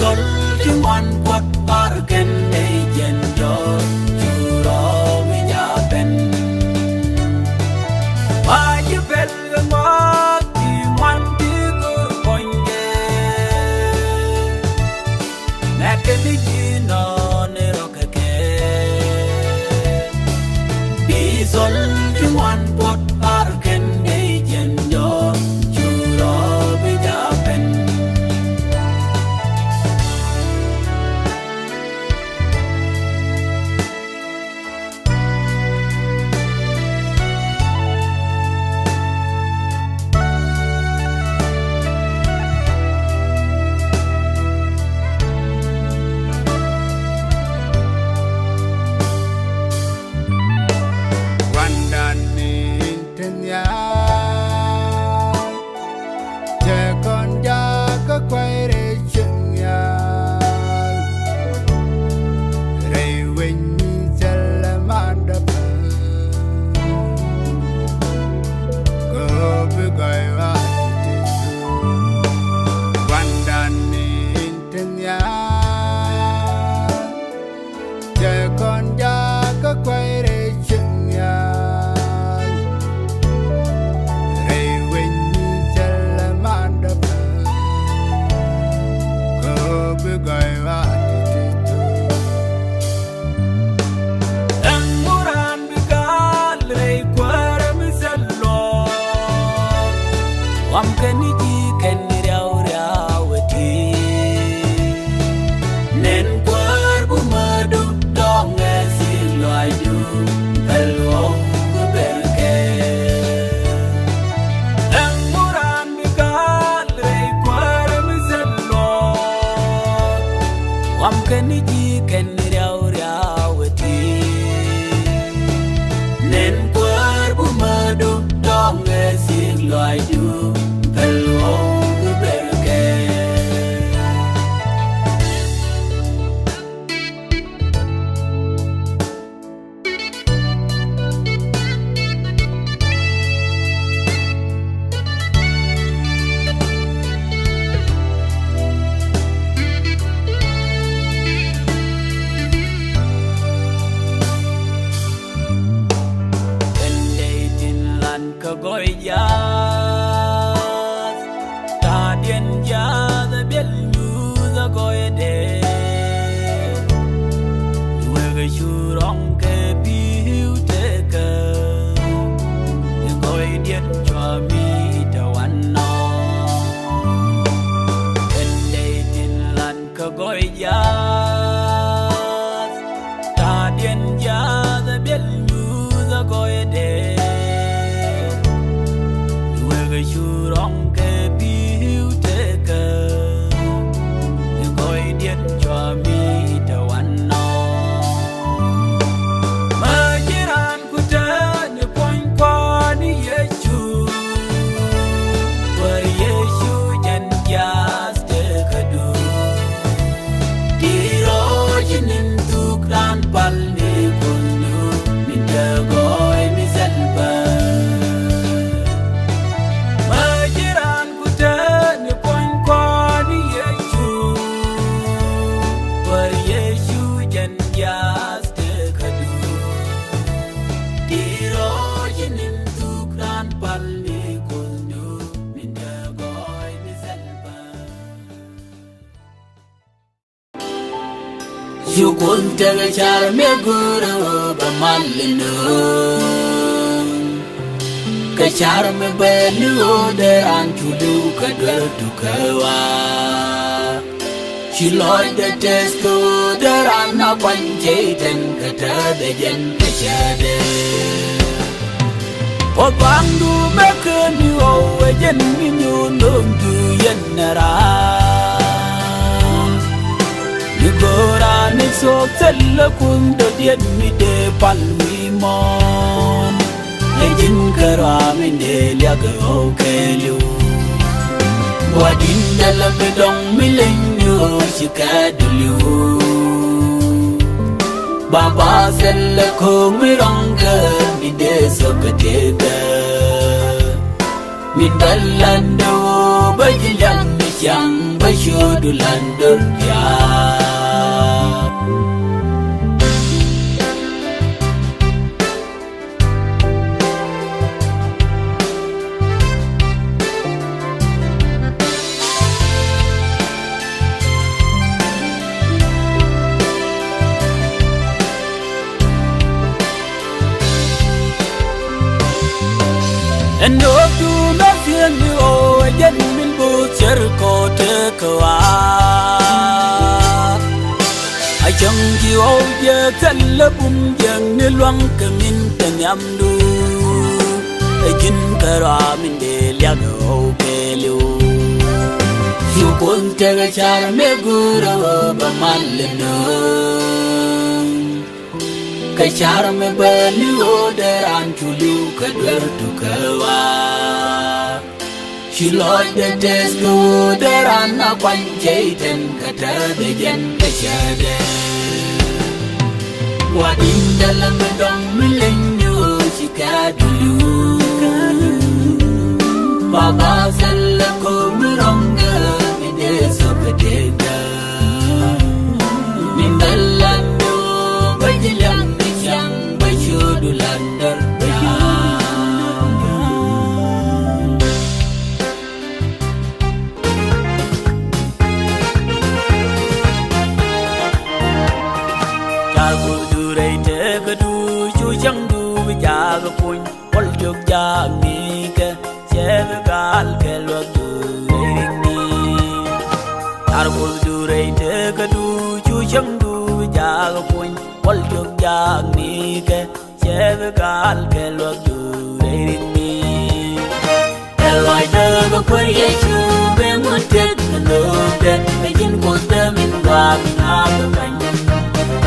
sol ti wan pot par ken de jen jo juro mi ja ben ma ji bel ma ti man ti gur ponge na ken ji no ne rokake bi sol ti wan pot par ken de jen jo juro mi ja ben Wam kani ji ken riaw riawati nen kwar bu madu dong si loy du hello berke ang muran mi gal re kwar mi sello wam kani ji ken riaw riawati nen kwar bu madu dong si loy du goy ya ta dien ya the bel nu the goy de we ge shu rong ke bi hu te ke goy dien chwa mi ta wan no en de tin lan ka goy ya ta dien ya the bel nu the goy de you wrong ke biu te ke you goi dien cho mi ta wan no ma jiran ku ta ni pon kwa ni yesu wa yesu jen jas te ka du di ro jinin tu kran pal ni kun nu min da goi mi selba you kunta ga char me guru ba malinu ka char me belu deran chudu ka du kawa she loy the test deran na kwanje den ka ta de jen ka chade o bandu me ka ni o jen mi nu ndum du yenara Gora ni so tella kun do diet mi de palmi mon e jin kara mi de lia go kelu wadin dala be dong mi lenyo shikadulu baba sella ko mi ranga mi de so kadega min dalando bajilan mi chang Bashudu landur ya Endoku nafieni o jen min butcher ko tekwa Ajang ki o je kalbum jang ni luang kemin tanyamdu Ejin kara min de liago kelu Yukon tega char me guru bamalino Kachar me bali oderan chulu kadwer tukawa Shiloy de tesgo oderan na panjayten kata dejen kachade Wadin dalam dong milenyo chikadulu Baba salako mironga mide sokadega Mindalando bajilang Bashudu landur ya Jago durai tegadu chujang du jago pun pol jog jami ke segal kelwak durai ni Jago durai tegadu chujang du jago pun pol jog jami ke segal kelwak durai ni Elwai dago koriye chube mutet kalobe Ejin kota min wak nababan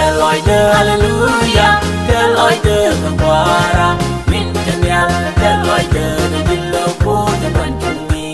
Elwai de hallelujah Elwai de kakwara Min tanyal Elwai de jilo po de panchumi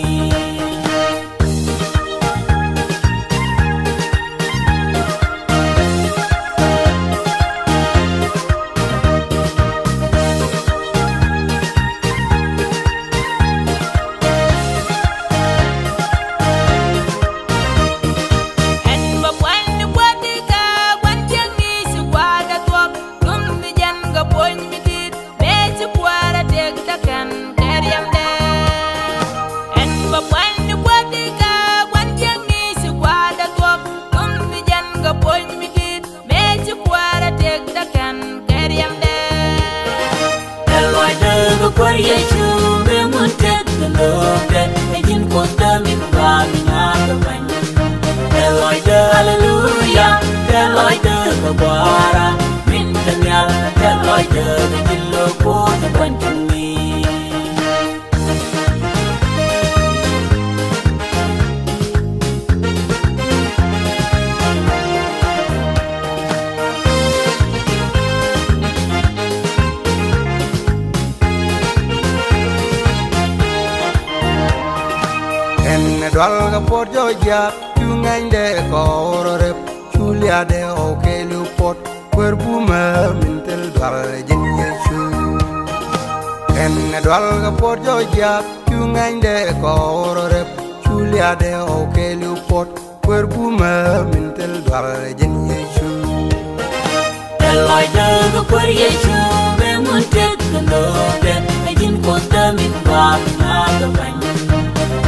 Koriye chube mutet kalobe Ejin kota min wami nababan Eloi de hallelujah Eloi de kakwara Min tanyal Eloi de jilo po de panchumi Dwal ga pot jo ja Tungain de koro rep Chulia de oke lupot Kwerbu ma mintel dwal jen yesu En dwal ga pot jo ja Tungain de koro rep Chulia de oke lupot Kwerbu ma mintel dwal jen yesu Eloi de koriye chube mutet kalobe Ejin kota min wak nababan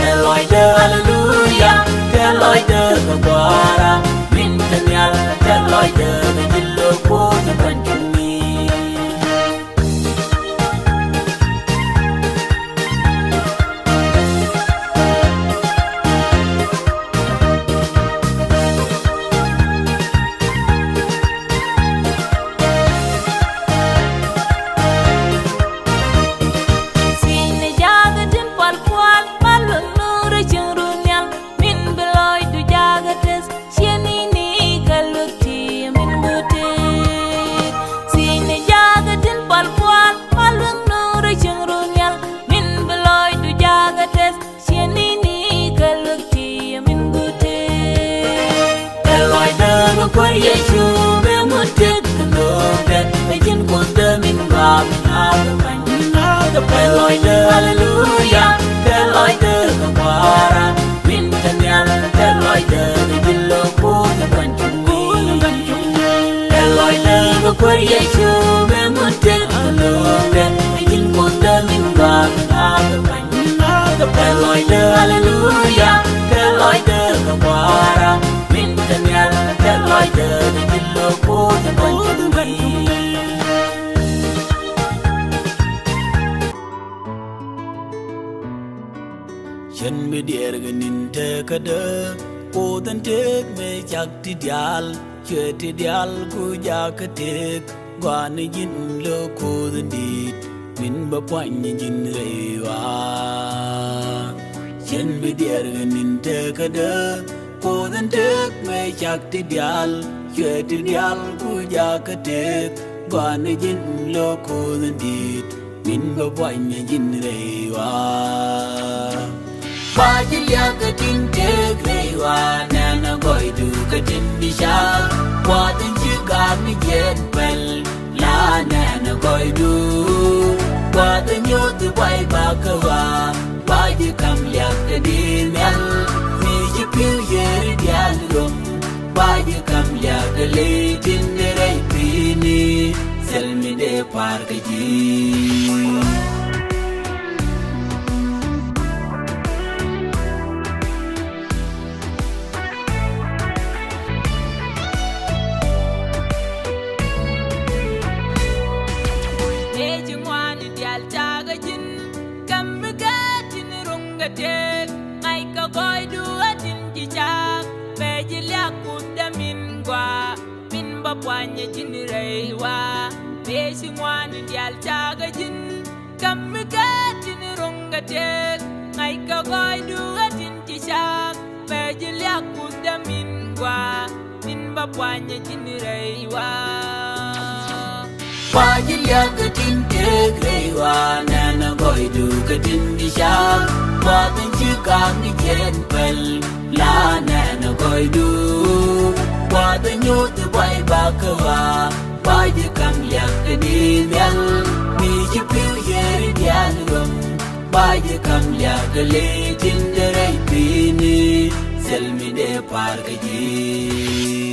Eloi de hallelujah Eloi de kakwara Min tanyal Eloi de jilo po de panchumi Koriye chube mutet kalobe Ejin kota min wak nababan Eloi de hallelujah Eloi de kakwara Min tanyal Eloi Where you show me mutte lobe in kunda min ba na the Lord hallelujah the Lord the wara min daniel the Lord the dillo ko the bantu chen me der ganin te kada ko dan tek me chak ti dial che ti dial ku ja ka tek gwan yin lo ko dan dit min ba pwan yin rewa chen me der ganin te kada ko dan tek me chak ti dial che ti dial ku ja ka tek gwan yin lo ko dan dit min ba pwan yin rewa Bajilia katin tegrewa nana boy du katin disha Watin chiga mi jet pel la nana boy du Watin yotu boy bakawa Baji kam liak kadin mel Mi jipiu yeri dial rum Baji kam liak litin derei pini Selmi de par kaji Wanya jinreiwa Besi ngwani dial chaga jin Kamika jinirunga tek Ngaika goi duga jinchishak Pejilia kuda mingwa Minba wanya jinreiwa Wajilia katin tegreiwa Nana goi duga jinchishak Watin chika mi jen pel La nana goi du Wada nyotu boy bakawa Baji kam liak di mial Mi jipiu yeri dial rum Baji kam liak le jinderei pini Selmi de par kaji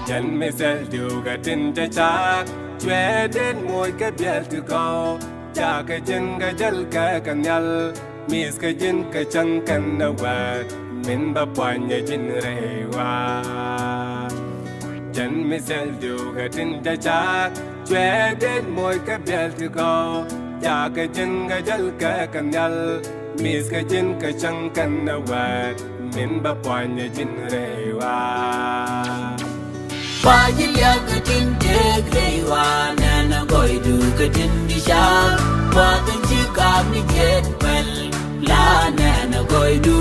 Chân me sel du ga tin cha chak chue den moy ka bial tu ko cha ka chen ga jal ka kanyal mis ka jin ka chang kan na wa min ba pwan ye jin re wa chân me sel du ga tin cha chak chue den moy ka bial tu ko cha ka chen ga jal ka kanyal mis ka jin ka chang kan na wa min ba pwan ye jin re wa Bajilia katin tegrewa Nana goi du katin disha Watin chika mi jet pel La nana goi du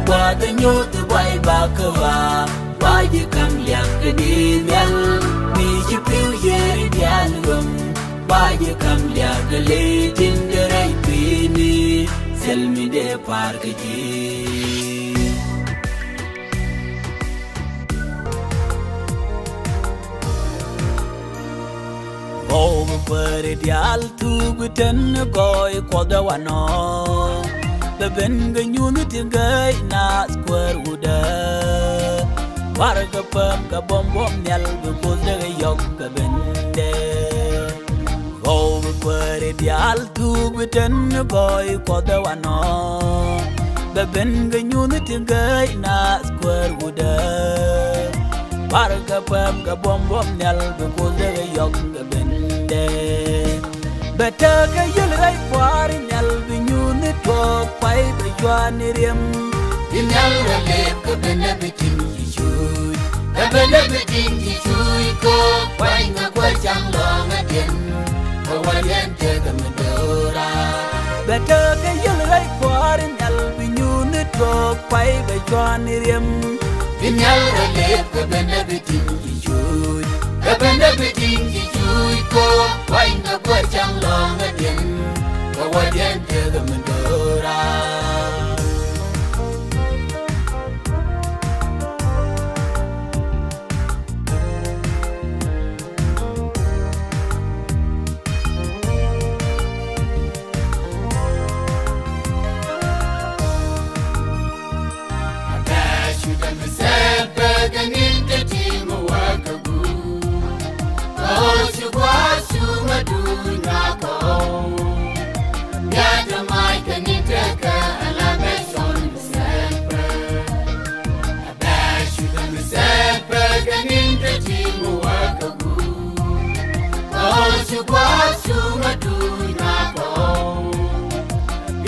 Watin yotu boy bakawa Baji kam liak kadin yal Mi jipiu yeri dial rum Baji kam liak le jinderei pini Selmi de par kaji Over pare dial tu guten goy koda wano The benga unity gay na square uda Warga pam ka bom bom nyal bu kuzre yok ka bende Over pare dial tu guten goy koda wano The benga unity gay na square uda Warga pam ka bom bom nyal bu kuzre yok ka bende Better ka yel rai kwar nyal bi nyuni to pai be jwani rem Nyal rele ka bende bitin yishui Ka bende bitin yishui ko pai nga kwa chang lo nga den Ka wayen te ka mendora Better ka yel rai kwar nyal bi nyuni to pai be jwani rem Nyal rele ka bende bitin yishui Ka bende bitin yishui ko pai nga kwa chang lo nga den Ka wayen te ka mendora su kwa su madu na ko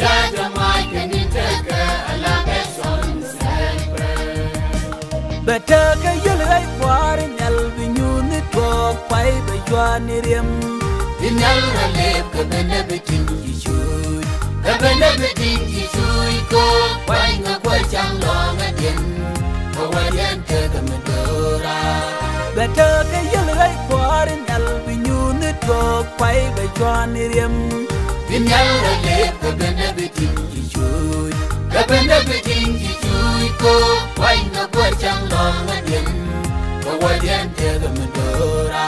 ya jamai keniteka ala beson sempre betaka yelai kwar nyal binyuni to pai be jwani rem inyal ralep ke bene betin jisui ke bene betin jisui ko pai nga kwa chang lo ngadien ko wadien ke gamdora betaka yelai kwar nyal binyuni to pai be jwani rem inyal ralep ke bene betin jisui ke bene betin jisui ko pai nga kwa chang lo ngadien ko wadien ke gamdora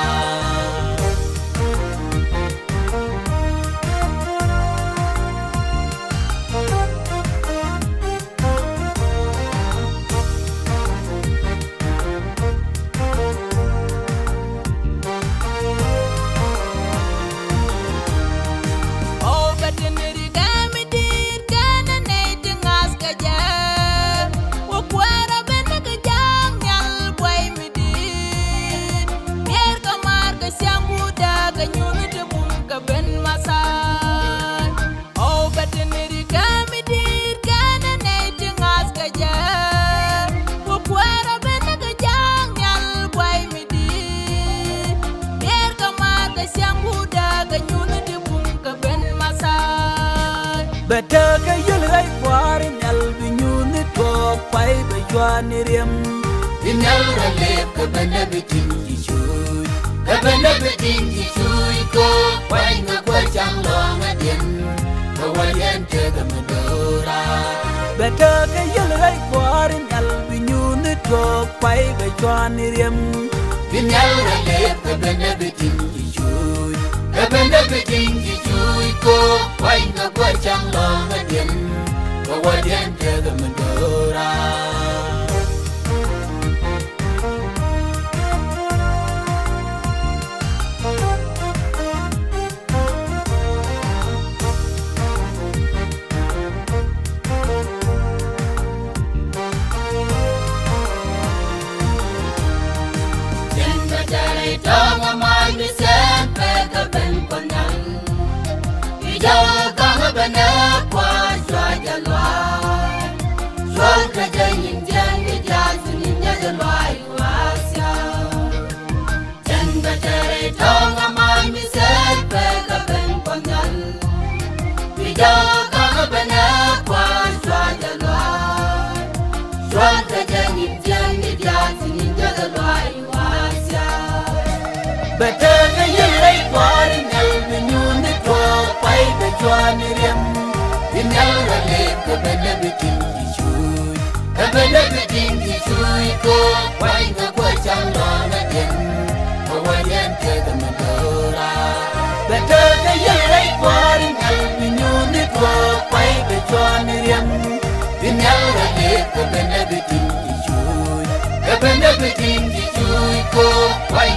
betaka yelai kwar nyal binyuni to pai be jwani rem inyal ralep ke bene betin jisui ke bene betin jisui ko pai nga kwa chang lo ngadien ko wadien ke gamdora betaka yelai kwar nyal binyuni to pai be jwani rem inyal ralep ke bene betin jisui ke bene betin jisui ko pai nga kwa chang lo ngadien ko wadien ke gamdora Tama mai mi sempre ka ben ponang Ija ka bana kwa jwa jalwa Jwa ka jayin jan ni ja sunin ja jalwa wasya Jan ba tere tama mai mi sempre ka ben ponang Ija ka bana kwa jwa jalwa Jwa ka jayin jan ni ja sunin ja jalwa betaka yelai kwar nyal binyuni to pai be jwani rem inyal ralep ke bene betin jisui ke bene betin jisui ko pai nga kwa chang lo ngadien ko wadien ke gamdora betaka yelai kwar nyal binyuni to pai be jwani rem inyal ralep ke bene betin jisui ke bene betin jisui ko pai